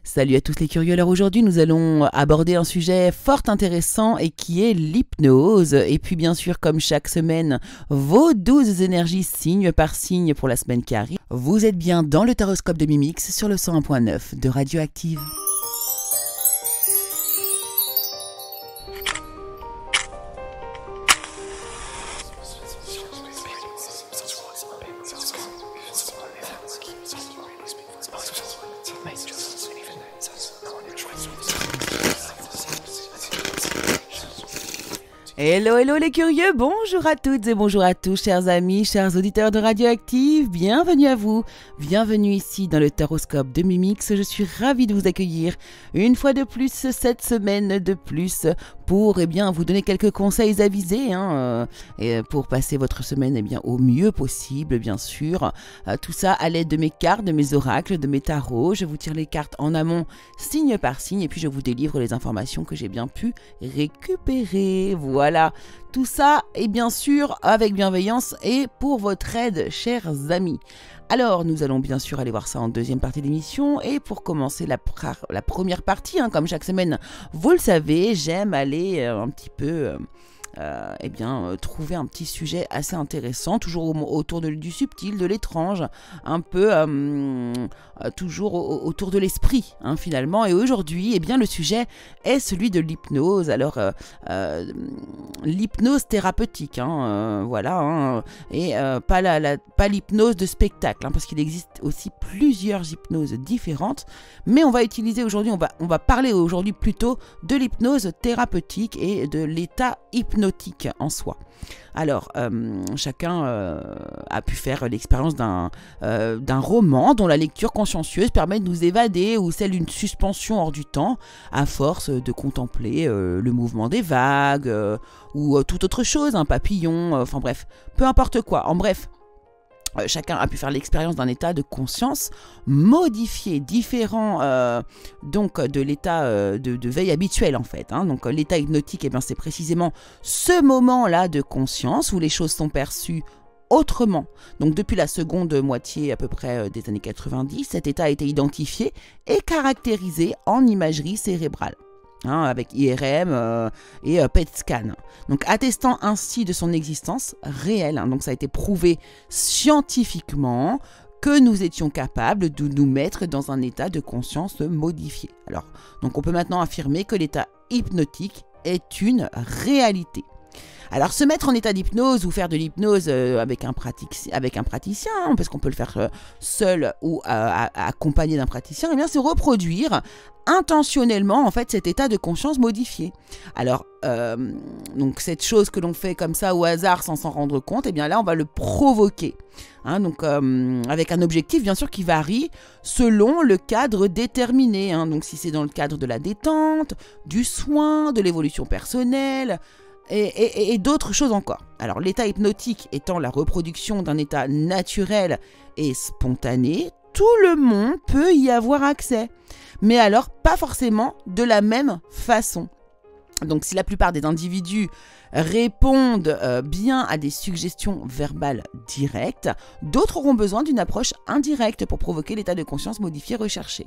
Salut à tous les curieux, alors aujourd'hui nous allons aborder un sujet fort intéressant et qui est l'hypnose. Et puis bien sûr, comme chaque semaine, vos 12 énergies signe par signe pour la semaine qui arrive. Vous êtes bien dans le Taroscope de Mimix sur le 101.9 de Radioactive. Hello, hello les curieux, bonjour à toutes et bonjour à tous, chers amis, chers auditeurs de Radioactive, bienvenue à vous, bienvenue ici dans le Taroscope de Mimix. Je suis ravie de vous accueillir une fois de plus, cette semaine de plus, pour vous donner quelques conseils avisés et pour passer votre semaine au mieux possible, bien sûr. Tout ça à l'aide de mes cartes, de mes oracles, de mes tarots. Je vous tire les cartes en amont, signe par signe, et puis je vous délivre les informations que j'ai bien pu récupérer. Voilà, tout ça est bien sûr avec bienveillance et pour votre aide, chers amis. Alors, nous allons bien sûr aller voir ça en deuxième partie de l'émission. Et pour commencer la première partie, comme chaque semaine, vous le savez, j'aime aller un petit peu... trouver un petit sujet assez intéressant, toujours autour du subtil, de l'étrange, un peu toujours autour de l'esprit, finalement. Et aujourd'hui, le sujet est celui de l'hypnose. Alors, l'hypnose thérapeutique, et pas l'hypnose de spectacle, parce qu'il existe aussi plusieurs hypnoses différentes. Mais on va utiliser aujourd'hui, on va parler aujourd'hui plutôt de l'hypnose thérapeutique et de l'état hypnotique en soi. Alors, chacun a pu faire l'expérience d'un roman dont la lecture consciencieuse permet de nous évader, ou celle d'une suspension hors du temps, à force de contempler le mouvement des vagues, ou toute autre chose, un papillon, enfin bref, peu importe quoi. En bref, chacun a pu faire l'expérience d'un état de conscience modifié, différent donc de l'état de veille habituel en fait. Donc l'état hypnotique, c'est précisément ce moment-là de conscience où les choses sont perçues autrement. Donc depuis la seconde moitié à peu près des années 90, cet état a été identifié et caractérisé en imagerie cérébrale. Avec IRM et PET scan. Donc attestant ainsi de son existence réelle. Donc ça a été prouvé scientifiquement que nous étions capables de nous mettre dans un état de conscience modifié. Alors, donc on peut maintenant affirmer que l'état hypnotique est une réalité. Alors, se mettre en état d'hypnose ou faire de l'hypnose avec un praticien, parce qu'on peut le faire seul ou accompagné d'un praticien, c'est reproduire intentionnellement en fait cet état de conscience modifié. Alors, donc cette chose que l'on fait comme ça au hasard sans s'en rendre compte, là on va le provoquer. Donc avec un objectif bien sûr qui varie selon le cadre déterminé. Donc si c'est dans le cadre de la détente, du soin, de l'évolution personnelle, et d'autres choses encore. Alors l'état hypnotique étant la reproduction d'un état naturel et spontané, tout le monde peut y avoir accès, mais alors pas forcément de la même façon. Donc si la plupart des individus répondent bien à des suggestions verbales directes, d'autres auront besoin d'une approche indirecte pour provoquer l'état de conscience modifié recherché.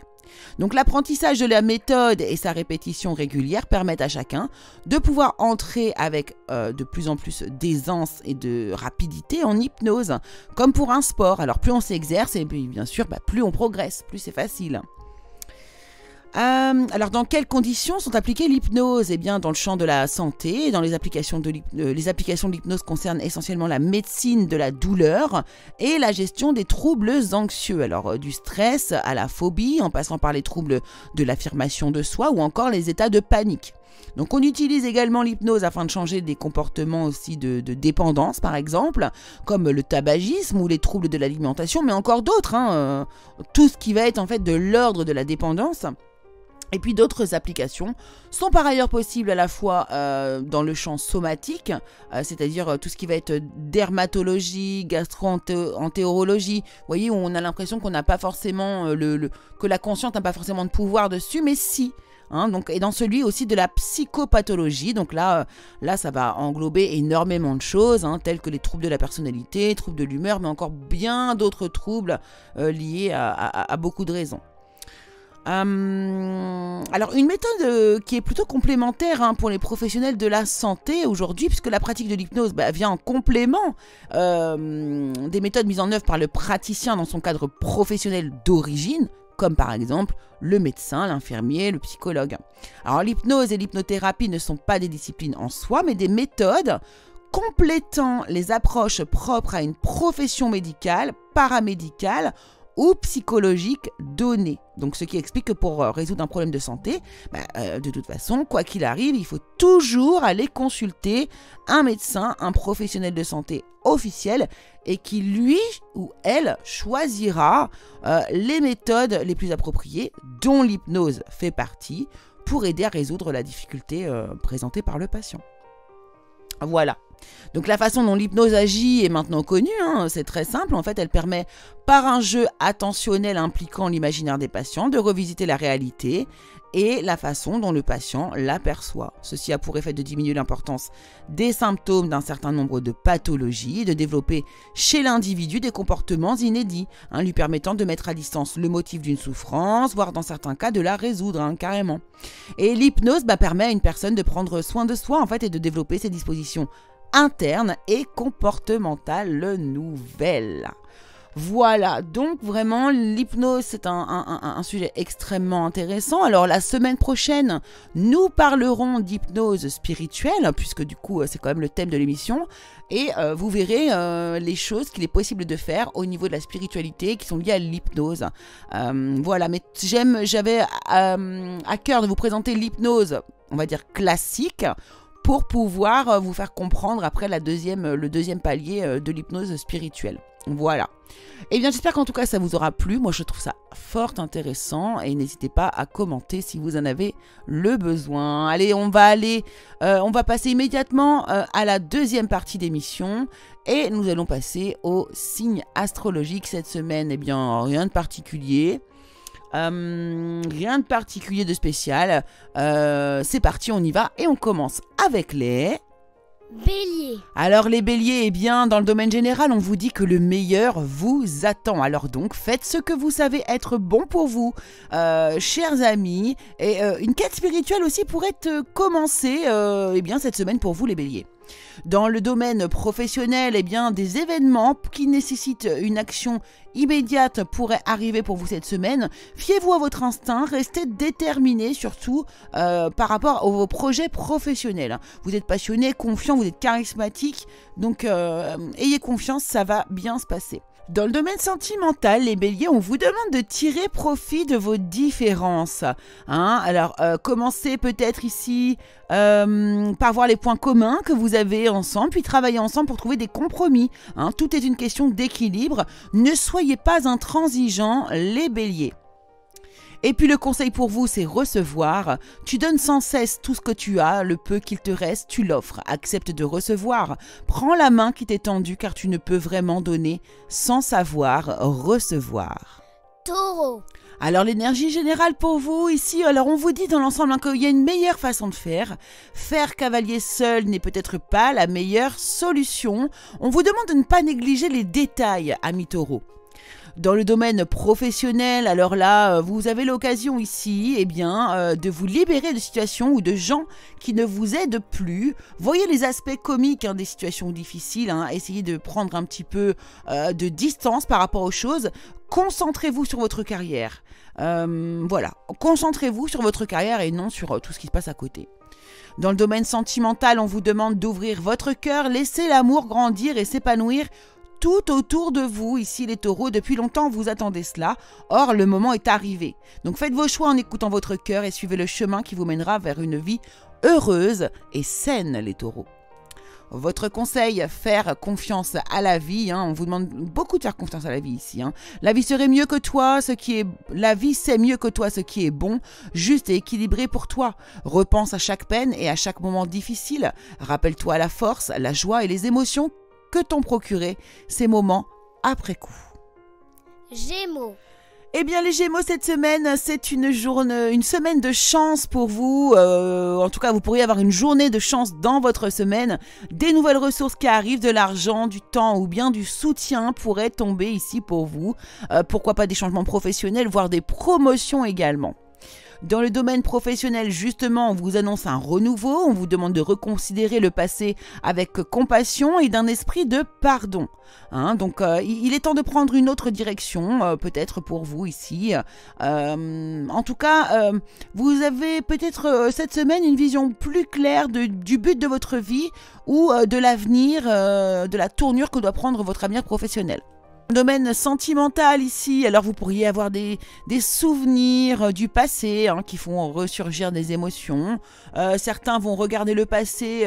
Donc l'apprentissage de la méthode et sa répétition régulière permettent à chacun de pouvoir entrer avec de plus en plus d'aisance et de rapidité en hypnose, comme pour un sport. Alors plus on s'exerce, et puis bien sûr plus on progresse, plus c'est facile. Alors dans quelles conditions sont appliquées l'hypnose ? Dans le champ de la santé, dans les applications de l'hypnose concernent essentiellement la médecine de la douleur et la gestion des troubles anxieux. Alors du stress à la phobie, en passant par les troubles de l'affirmation de soi ou encore les états de panique. Donc on utilise également l'hypnose afin de changer des comportements aussi de dépendance par exemple, comme le tabagisme ou les troubles de l'alimentation, mais encore d'autres, tout ce qui va être en fait de l'ordre de la dépendance. Et puis d'autres applications sont par ailleurs possibles à la fois dans le champ somatique, c'est-à-dire tout ce qui va être dermatologie, gastro-entérologie, vous voyez, où on a l'impression qu'on n'a pas forcément que la conscience n'a pas forcément de pouvoir dessus, mais si. Donc, et dans celui aussi de la psychopathologie, donc là ça va englober énormément de choses, telles que les troubles de la personnalité, troubles de l'humeur, mais encore bien d'autres troubles liés à beaucoup de raisons. Alors une méthode qui est plutôt complémentaire pour les professionnels de la santé aujourd'hui, puisque la pratique de l'hypnose vient en complément des méthodes mises en œuvre par le praticien dans son cadre professionnel d'origine, comme par exemple le médecin, l'infirmier, le psychologue. Alors l'hypnose et l'hypnothérapie ne sont pas des disciplines en soi, mais des méthodes complétant les approches propres à une profession médicale, paramédicale ou psychologique donnée. Donc ce qui explique que pour résoudre un problème de santé, de toute façon, quoi qu'il arrive, il faut toujours aller consulter un médecin, un professionnel de santé officiel et qui lui ou elle choisira les méthodes les plus appropriées, dont l'hypnose fait partie, pour aider à résoudre la difficulté présentée par le patient. Voilà. Donc la façon dont l'hypnose agit est maintenant connue, c'est très simple. En fait, elle permet, par un jeu attentionnel impliquant l'imaginaire des patients, de revisiter la réalité et la façon dont le patient l'aperçoit. Ceci a pour effet de diminuer l'importance des symptômes d'un certain nombre de pathologies et de développer chez l'individu des comportements inédits, lui permettant de mettre à distance le motif d'une souffrance, voire dans certains cas de la résoudre carrément. Et l'hypnose permet à une personne de prendre soin de soi en fait, et de développer ses dispositions internes et comportementales nouvelles. Voilà, donc vraiment l'hypnose c'est un sujet extrêmement intéressant. Alors la semaine prochaine, nous parlerons d'hypnose spirituelle, puisque du coup c'est quand même le thème de l'émission, et vous verrez les choses qu'il est possible de faire au niveau de la spiritualité qui sont liées à l'hypnose. Voilà, mais j'avais à cœur de vous présenter l'hypnose, on va dire classique, pour pouvoir vous faire comprendre après le deuxième palier de l'hypnose spirituelle. Voilà. Et bien j'espère qu'en tout cas ça vous aura plu. Moi je trouve ça fort intéressant et n'hésitez pas à commenter si vous en avez le besoin. Allez, on va passer immédiatement à la deuxième partie d'émission et nous allons passer au signe astrologique cette semaine. Eh bien rien de particulier. Rien de particulier de spécial. C'est parti, on y va et on commence avec les Bélier. Alors les béliers, eh bien dans le domaine général on vous dit que le meilleur vous attend. Alors donc faites ce que vous savez être bon pour vous, chers amis. Et une quête spirituelle aussi pourrait commencer eh bien cette semaine pour vous les béliers. Dans le domaine professionnel, eh bien, des événements qui nécessitent une action immédiate pourraient arriver pour vous cette semaine. Fiez-vous à votre instinct, restez déterminé surtout par rapport à vos projets professionnels. Vous êtes passionné, confiant, vous êtes charismatique, donc ayez confiance, ça va bien se passer. Dans le domaine sentimental, les béliers, on vous demande de tirer profit de vos différences. Alors, commencez peut-être ici par voir les points communs que vous avez ensemble, puis travailler ensemble pour trouver des compromis. Tout est une question d'équilibre. Ne soyez pas intransigeants, les béliers. Et puis le conseil pour vous, c'est recevoir. Tu donnes sans cesse tout ce que tu as, le peu qu'il te reste, tu l'offres. Accepte de recevoir. Prends la main qui t'est tendue car tu ne peux vraiment donner sans savoir recevoir. Taureau. Alors l'énergie générale pour vous ici, alors on vous dit dans l'ensemble qu'il y a une meilleure façon de faire. Faire cavalier seul n'est peut-être pas la meilleure solution. On vous demande de ne pas négliger les détails, amis taureaux. Dans le domaine professionnel, alors là, vous avez l'occasion ici de vous libérer de situations ou de gens qui ne vous aident plus. Voyez les aspects comiques des situations difficiles, essayez de prendre un petit peu de distance par rapport aux choses. Concentrez-vous sur votre carrière. Voilà, concentrez-vous sur votre carrière et non sur tout ce qui se passe à côté. Dans le domaine sentimental, on vous demande d'ouvrir votre cœur, laissez l'amour grandir et s'épanouir tout autour de vous, ici les taureaux, depuis longtemps vous attendez cela, or le moment est arrivé. Donc faites vos choix en écoutant votre cœur et suivez le chemin qui vous mènera vers une vie heureuse et saine les taureaux. Votre conseil, faire confiance à la vie, on vous demande beaucoup de faire confiance à la vie ici. La vie serait mieux que toi, la vie c'est mieux que toi ce qui est bon, juste et équilibré pour toi. Repense à chaque peine et à chaque moment difficile. Rappelle-toi la force, la joie et les émotions que t'ont procuré ces moments après coup. Gémeaux. Eh bien les Gémeaux, cette semaine, c'est une semaine de chance pour vous. En tout cas, vous pourriez avoir une journée de chance dans votre semaine. Des nouvelles ressources qui arrivent, de l'argent, du temps ou bien du soutien pourraient tomber ici pour vous. Pourquoi pas des changements professionnels, voire des promotions également. Dans le domaine professionnel, justement, on vous annonce un renouveau, on vous demande de reconsidérer le passé avec compassion et d'un esprit de pardon. Donc, il est temps de prendre une autre direction, peut-être pour vous ici. En tout cas, vous avez peut-être cette semaine une vision plus claire du but de votre vie ou de l'avenir, de la tournure que doit prendre votre avenir professionnel. Domaine sentimental ici, alors vous pourriez avoir des souvenirs du passé qui font ressurgir des émotions. Certains vont regarder le passé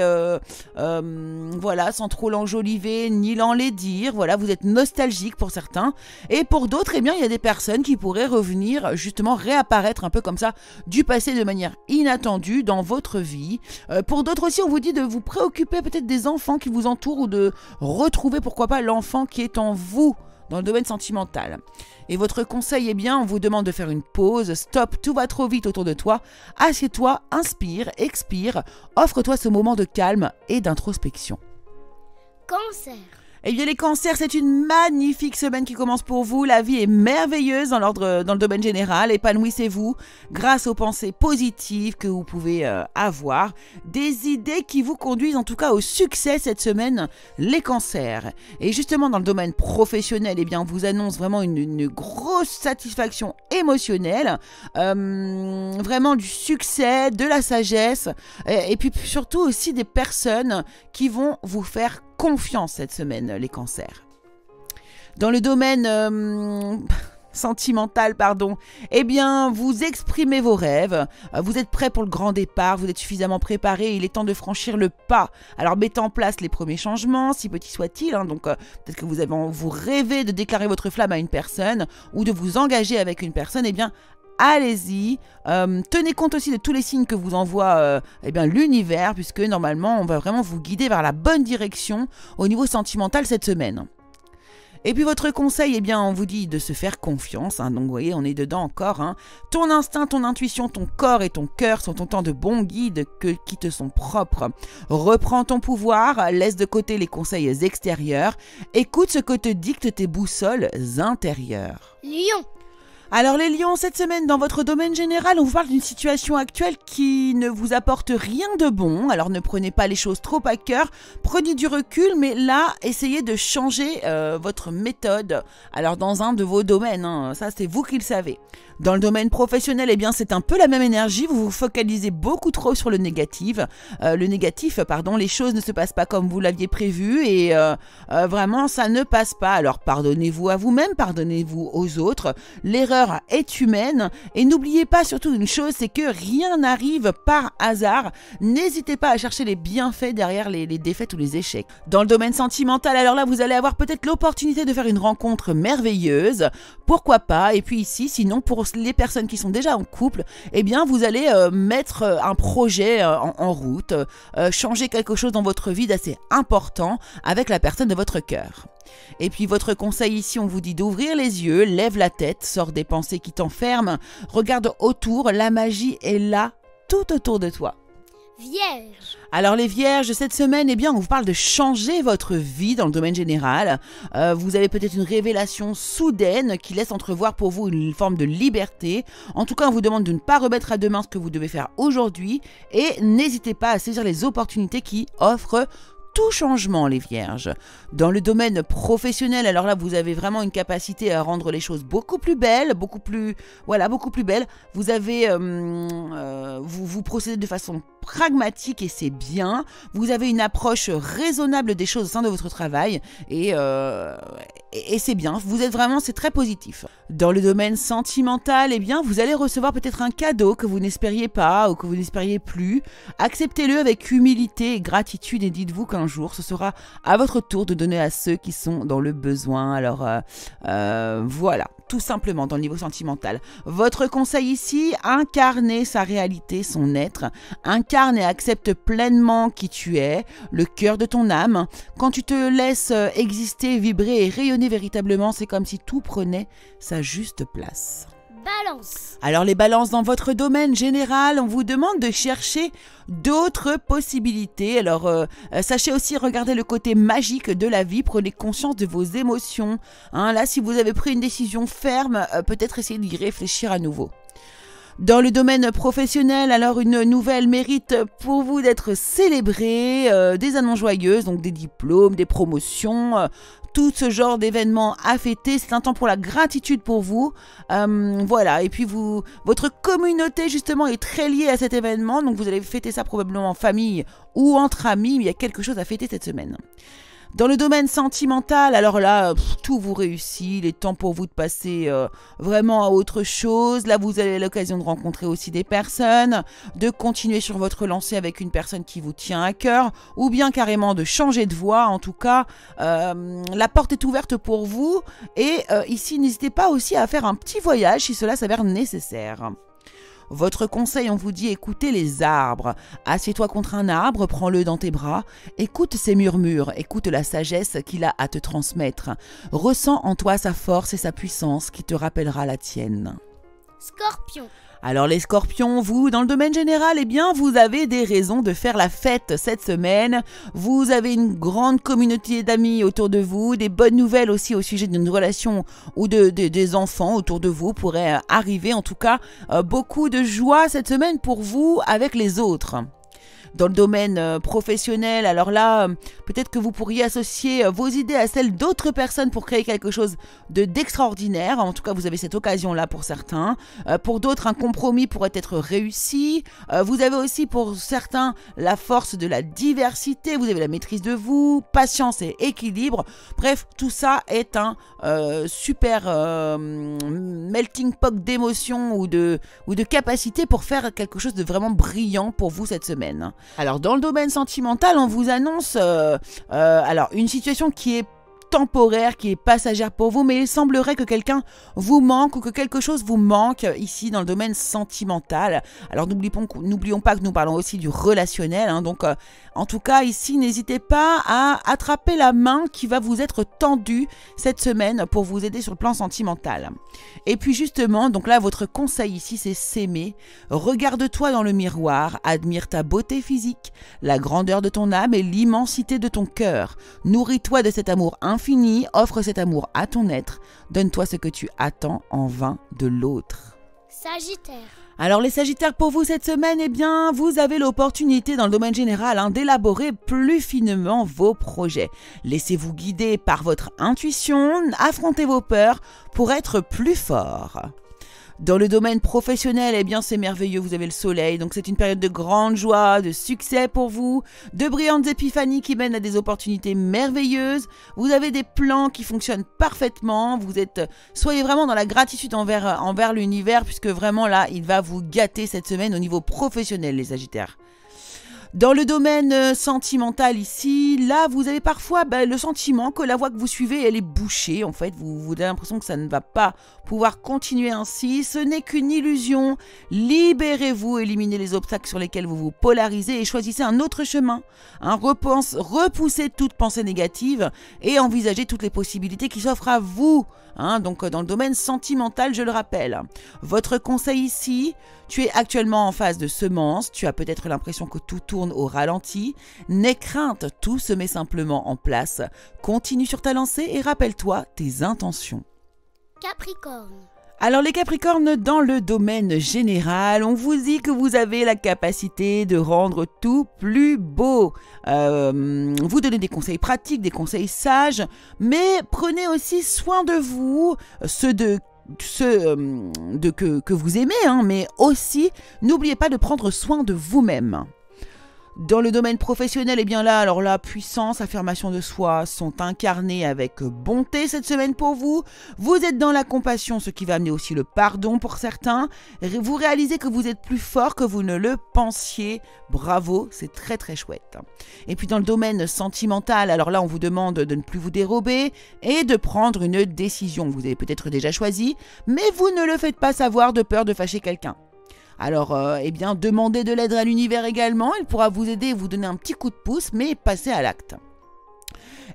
voilà, sans trop l'enjoliver ni l'enlaidir. Voilà, vous êtes nostalgique pour certains. Et pour d'autres, eh bien, il y a des personnes qui pourraient revenir, justement réapparaître un peu comme ça du passé de manière inattendue dans votre vie. Pour d'autres aussi, on vous dit de vous préoccuper peut-être des enfants qui vous entourent ou de retrouver pourquoi pas l'enfant qui est en vous. Dans le domaine sentimental. Et votre conseil, eh bien, on vous demande de faire une pause, stop, tout va trop vite autour de toi, assieds-toi, inspire, expire, offre-toi ce moment de calme et d'introspection. Cancer. Eh bien les cancers, c'est une magnifique semaine qui commence pour vous. La vie est merveilleuse dans le domaine général. Épanouissez-vous grâce aux pensées positives que vous pouvez avoir. Des idées qui vous conduisent en tout cas au succès cette semaine, les cancers. Et justement dans le domaine professionnel, eh bien on vous annonce vraiment une grosse satisfaction émotionnelle. Vraiment du succès, de la sagesse. Et puis surtout aussi des personnes qui vont vous faire confiance cette semaine, les cancers. Dans le domaine sentimental, eh bien, vous exprimez vos rêves, vous êtes prêt pour le grand départ, vous êtes suffisamment préparé, il est temps de franchir le pas. Alors, mettez en place les premiers changements, si petits soient-ils, donc peut-être que vous rêvez de déclarer votre flamme à une personne ou de vous engager avec une personne, eh bien, allez-y, tenez compte aussi de tous les signes que vous envoie l'univers, puisque normalement on va vraiment vous guider vers la bonne direction au niveau sentimental cette semaine. Et puis votre conseil, eh bien on vous dit de se faire confiance, donc vous voyez on est dedans encore. Ton instinct, ton intuition, ton corps et ton cœur sont autant de bons guides qui te sont propres. Reprends ton pouvoir, laisse de côté les conseils extérieurs, écoute ce que te dictent tes boussoles intérieures. Lion. Alors les lions, cette semaine, dans votre domaine général, on vous parle d'une situation actuelle qui ne vous apporte rien de bon. Alors ne prenez pas les choses trop à cœur, prenez du recul, mais là, essayez de changer votre méthode. Alors dans un de vos domaines, ça c'est vous qui le savez. Dans le domaine professionnel, eh bien c'est un peu la même énergie, vous vous focalisez beaucoup trop sur le négatif. Les choses ne se passent pas comme vous l'aviez prévu et vraiment ça ne passe pas. Alors pardonnez-vous à vous-même, pardonnez-vous aux autres. L'erreur est humaine et n'oubliez pas surtout une chose, c'est que rien n'arrive par hasard. N'hésitez pas à chercher les bienfaits derrière les défaites ou les échecs. Dans le domaine sentimental, alors là vous allez avoir peut-être l'opportunité de faire une rencontre merveilleuse, pourquoi pas. Et puis ici, sinon pour les personnes qui sont déjà en couple, eh bien vous allez mettre un projet en route, changer quelque chose dans votre vie d'assez important avec la personne de votre cœur. Et puis votre conseil ici, on vous dit d'ouvrir les yeux, lève la tête, sors des pensées qui t'enferment, regarde autour, la magie est là, tout autour de toi. Vierge. Alors les vierges, cette semaine, eh bien, on vous parle de changer votre vie dans le domaine général. Vous avez peut-être une révélation soudaine qui laisse entrevoir pour vous une forme de liberté. En tout cas, on vous demande de ne pas remettre à demain ce que vous devez faire aujourd'hui et n'hésitez pas à saisir les opportunités qui offrent tout changement, les vierges. Dans le domaine professionnel, alors là, vous avez vraiment une capacité à rendre les choses beaucoup plus belles, beaucoup plus belles. Vous avez, vous procédez de façon pragmatique et c'est bien. Vous avez une approche raisonnable des choses au sein de votre travail et c'est bien. Vous êtes vraiment, c'est très positif. Dans le domaine sentimental, eh bien, vous allez recevoir peut-être un cadeau que vous n'espériez pas ou que vous n'espériez plus. Acceptez-le avec humilité et gratitude et dites-vous qu'un jour, ce sera à votre tour de donner à ceux qui sont dans le besoin. Alors, voilà. tout simplement dans le niveau sentimental. Votre conseil ici, incarner sa réalité, son être, incarne et accepte pleinement qui tu es, le cœur de ton âme. Quand tu te laisses exister, vibrer et rayonner véritablement, c'est comme si tout prenait sa juste place. Balance. Alors les balances, dans votre domaine général, on vous demande de chercher d'autres possibilités. Alors sachez aussi regarder le côté magique de la vie, prenez conscience de vos émotions. Là, si vous avez pris une décision ferme, peut-être essayez d'y réfléchir à nouveau. Dans le domaine professionnel, alors une nouvelle mérite pour vous d'être célébrée, des annonces joyeuses, donc des diplômes, des promotions, tout ce genre d'événements à fêter. C'est un temps pour la gratitude pour vous. Voilà, et puis votre communauté justement est très liée à cet événement, donc vous allez fêter ça probablement en famille ou entre amis, mais il y a quelque chose à fêter cette semaine. Dans le domaine sentimental, alors là, tout vous réussit, il est temps pour vous de passer vraiment à autre chose. Là, vous avez l'occasion de rencontrer aussi des personnes, de continuer sur votre lancée avec une personne qui vous tient à cœur, ou bien carrément de changer de voie. En tout cas, la porte est ouverte pour vous. Et ici, n'hésitez pas aussi à faire un petit voyage si cela s'avère nécessaire. Votre conseil, on vous dit, écoutez les arbres. Assieds-toi contre un arbre, prends-le dans tes bras. Écoute ses murmures, écoute la sagesse qu'il a à te transmettre. Ressens en toi sa force et sa puissance qui te rappellera la tienne. Scorpion. Alors les scorpions, vous, dans le domaine général, eh bien, vous avez des raisons de faire la fête cette semaine. Vous avez une grande communauté d'amis autour de vous, des bonnes nouvelles aussi au sujet d'une relation ou des enfants autour de vous pourraient arriver. En tout cas, beaucoup de joie cette semaine pour vous avec les autres. Dans le domaine professionnel, alors là, peut-être que vous pourriez associer vos idées à celles d'autres personnes pour créer quelque chose d'extraordinaire. En tout cas, vous avez cette occasion-là pour certains. Pour d'autres, un compromis pourrait être réussi. Vous avez aussi pour certains la force de la diversité. Vous avez la maîtrise de vous, patience et équilibre. Bref, tout ça est un super melting pot d'émotions ou de capacités pour faire quelque chose de vraiment brillant pour vous cette semaine. Alors dans le domaine sentimental, on vous annonce alors une situation qui est temporaire, qui est passagère pour vous, mais il semblerait que quelqu'un vous manque ou que quelque chose vous manque ici dans le domaine sentimental. Alors n'oublions pas que nous parlons aussi du relationnel, donc en tout cas ici n'hésitez pas à attraper la main qui va vous être tendue cette semaine pour vous aider sur le plan sentimental. Et puis justement, donc là votre conseil ici c'est s'aimer. Regarde-toi dans le miroir, admire ta beauté physique, la grandeur de ton âme et l'immensité de ton cœur. Nourris-toi de cet amour infini, offre cet amour à ton être, donne-toi ce que tu attends en vain de l'autre. Sagittaire. Alors les Sagittaires, pour vous cette semaine, eh bien, vous avez l'opportunité dans le domaine général d'élaborer plus finement vos projets. Laissez-vous guider par votre intuition, affrontez vos peurs pour être plus fort. Dans le domaine professionnel, eh bien c'est merveilleux, vous avez le soleil, donc c'est une période de grande joie, de succès pour vous, de brillantes épiphanies qui mènent à des opportunités merveilleuses, vous avez des plans qui fonctionnent parfaitement, soyez vraiment dans la gratitude envers l'univers, puisque vraiment là, il va vous gâter cette semaine au niveau professionnel, les Sagittaires. Dans le domaine sentimental ici, là vous avez parfois le sentiment que la voie que vous suivez elle est bouchée en fait, vous avez l'impression que ça ne va pas pouvoir continuer ainsi, ce n'est qu'une illusion, libérez-vous, éliminez les obstacles sur lesquels vous vous polarisez et choisissez un autre chemin, repoussez toute pensée négative et envisagez toutes les possibilités qui s'offrent à vous. Donc dans le domaine sentimental, je le rappelle. Votre conseil ici, tu es actuellement en phase de semence, tu as peut-être l'impression que tout tourne au ralenti. N'aie crainte, tout se met simplement en place. Continue sur ta lancée et rappelle-toi tes intentions. Capricorne. Alors les Capricornes, dans le domaine général, on vous dit que vous avez la capacité de rendre tout plus beau. Vous donnez des conseils pratiques, des conseils sages, mais prenez aussi soin de vous, que vous aimez, mais aussi n'oubliez pas de prendre soin de vous-même. Dans le domaine professionnel, eh bien là, alors la puissance, affirmation de soi sont incarnées avec bonté cette semaine pour vous. Vous êtes dans la compassion, ce qui va amener aussi le pardon pour certains. Vous réalisez que vous êtes plus fort que vous ne le pensiez. Bravo, c'est très très chouette. Et puis dans le domaine sentimental, alors là, on vous demande de ne plus vous dérober et de prendre une décision. Vous avez peut-être déjà choisi, mais vous ne le faites pas savoir de peur de fâcher quelqu'un. Alors, eh bien, demandez de l'aide à l'univers également. Il pourra vous aider et vous donner un petit coup de pouce, mais passez à l'acte.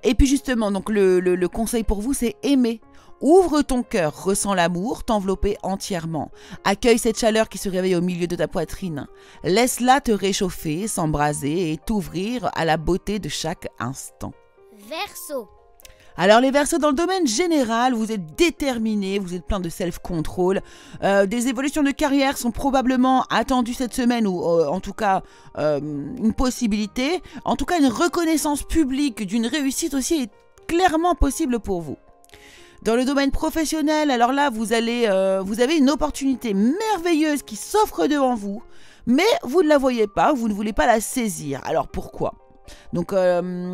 Et puis justement, donc le conseil pour vous, c'est aimer. Ouvre ton cœur, ressens l'amour, t'envelopper entièrement. Accueille cette chaleur qui se réveille au milieu de ta poitrine. Laisse-la te réchauffer, s'embraser et t'ouvrir à la beauté de chaque instant. Verseau. Alors les Verseaux, dans le domaine général, vous êtes déterminés, vous êtes plein de self-control. Des évolutions de carrière sont probablement attendues cette semaine, ou en tout cas une possibilité. En tout cas, une reconnaissance publique d'une réussite aussi est clairement possible pour vous. Dans le domaine professionnel, alors là, vous avez une opportunité merveilleuse qui s'offre devant vous, mais vous ne la voyez pas, vous ne voulez pas la saisir. Alors pourquoi ? Donc à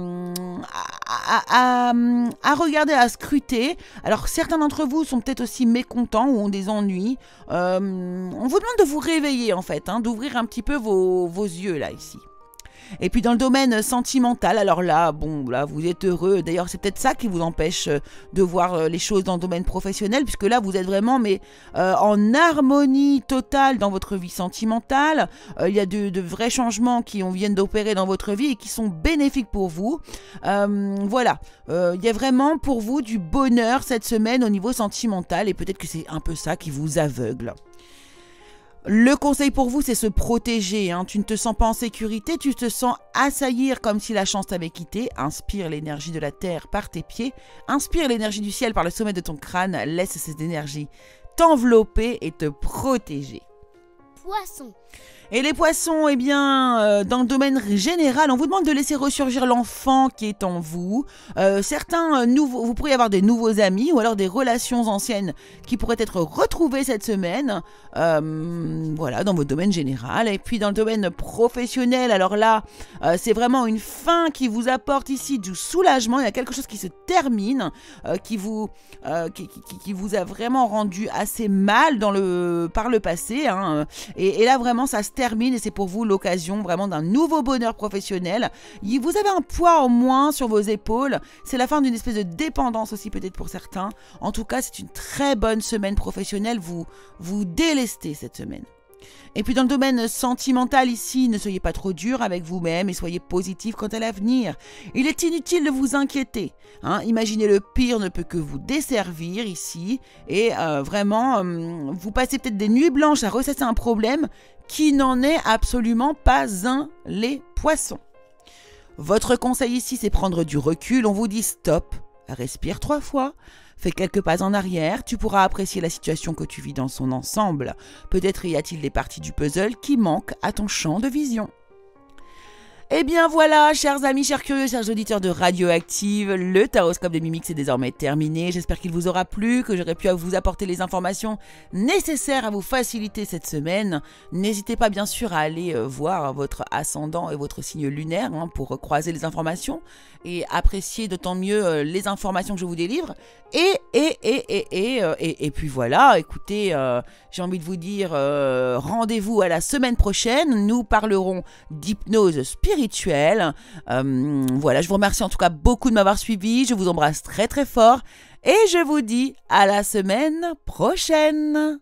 regarder, à scruter. Alors certains d'entre vous sont peut-être aussi mécontents ou ont des ennuis. On vous demande de vous réveiller en fait, d'ouvrir un petit peu vos yeux là ici. Et puis dans le domaine sentimental, alors là, là vous êtes heureux. D'ailleurs, c'est peut-être ça qui vous empêche de voir les choses dans le domaine professionnel, puisque là, vous êtes vraiment en harmonie totale dans votre vie sentimentale. Il y a de vrais changements qui viennent d'opérer dans votre vie et qui sont bénéfiques pour vous. Voilà, il y a vraiment pour vous du bonheur cette semaine au niveau sentimental, et peut-être que c'est un peu ça qui vous aveugle. Le conseil pour vous, c'est se protéger. Tu ne te sens pas en sécurité, tu te sens assaillir comme si la chance t'avait quitté. Inspire l'énergie de la terre par tes pieds. Inspire l'énergie du ciel par le sommet de ton crâne. Laisse cette énergie t'envelopper et te protéger. Poisson. Et les poissons, eh bien, dans le domaine général, on vous demande de laisser ressurgir l'enfant qui est en vous. Vous pourriez avoir des nouveaux amis ou alors des relations anciennes qui pourraient être retrouvées cette semaine. Voilà, dans votre domaine général. Et puis dans le domaine professionnel, alors là, c'est vraiment une fin qui vous apporte ici du soulagement. Il y a quelque chose qui se termine, qui vous a vraiment rendu assez mal par le passé. Et là, vraiment, ça se termine et c'est pour vous l'occasion vraiment d'un nouveau bonheur professionnel. Vous avez un poids en moins sur vos épaules. C'est la fin d'une espèce de dépendance aussi peut-être pour certains. En tout cas, c'est une très bonne semaine professionnelle. Vous délestez cette semaine. Et puis dans le domaine sentimental ici, ne soyez pas trop dur avec vous-même et soyez positif quant à l'avenir. Il est inutile de vous inquiéter. Imaginez le pire ne peut que vous desservir ici. Et vraiment, vous passez peut-être des nuits blanches à ressasser un problème qui n'en est absolument pas un, les poissons. Votre conseil ici, c'est prendre du recul. On vous dit stop, respire 3 fois. Fais quelques pas en arrière, tu pourras apprécier la situation que tu vis dans son ensemble. Peut-être y a-t-il des parties du puzzle qui manquent à ton champ de vision. Eh bien voilà, chers amis, chers curieux, chers auditeurs de Radioactive, le Taroscope de Mimix est désormais terminé. J'espère qu'il vous aura plu, que j'aurai pu vous apporter les informations nécessaires à vous faciliter cette semaine. N'hésitez pas bien sûr à aller voir votre ascendant et votre signe lunaire pour croiser les informations et apprécier d'autant mieux les informations que je vous délivre. Et puis voilà, écoutez, j'ai envie de vous dire rendez-vous à la semaine prochaine. Nous parlerons d'hypnose spirituelle. Voilà, je vous remercie en tout cas beaucoup de m'avoir suivi. Je vous embrasse très très fort et je vous dis à la semaine prochaine.